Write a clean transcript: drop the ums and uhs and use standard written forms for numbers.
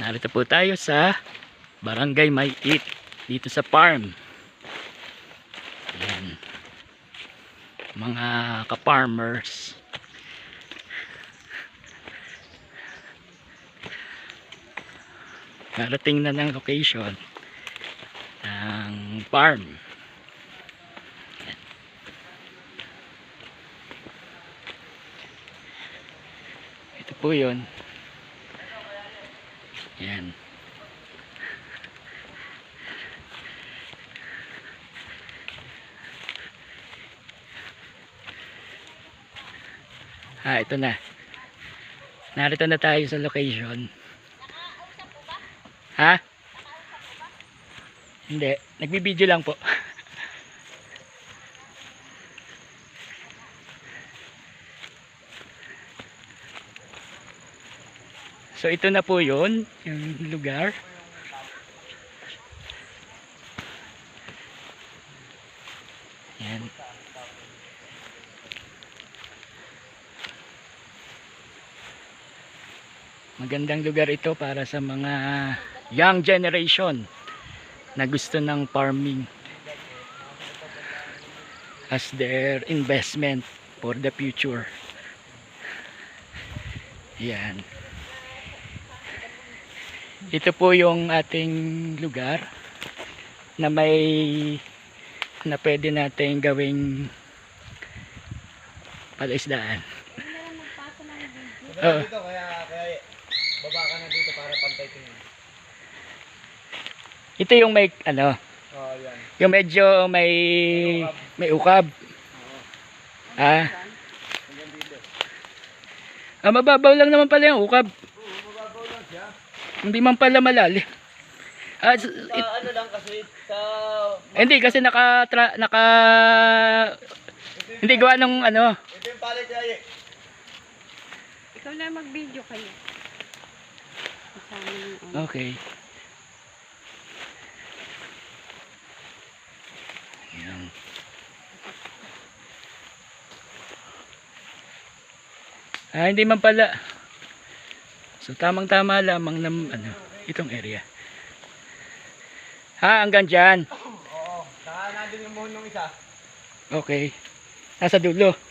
Narito po tayo sa Barangay Maiit, dito sa farm. Ayan. Mga ka-farmers. Narating na ng location ng farm. Ayan. Ito po yun. Ayan. Ito na. Narito na tayo sa location. Ha? Hindi. Nagbibideo lang po. So ito na po yun, yung lugar. Yan. Magandang lugar ito para sa mga young generation na gusto ng farming as their investment for the future. Yan. Ito po yung ating lugar na pwede natin gawing palaisdaan. Oo. Kaya baba ka na dito para pantay tingin. Ito yung may ano, Yan. yung medyo may ukab. Ah. Mababaw lang naman pala yung ukab. Mababaw lang siya. Hindi man pala malalim. Ano lang kasi sa Hindi kasi hindi gawa ng ano. ito yung palit niya. Ikaw na mag-video kayo. Kasama yung Okay. Ayan. Hindi man pala. So tamang-tama lamang ng ano, itong area. Hanggang dyan. Oo. Saka nandun yung muhon ng isa. Okay. Nasa dulo.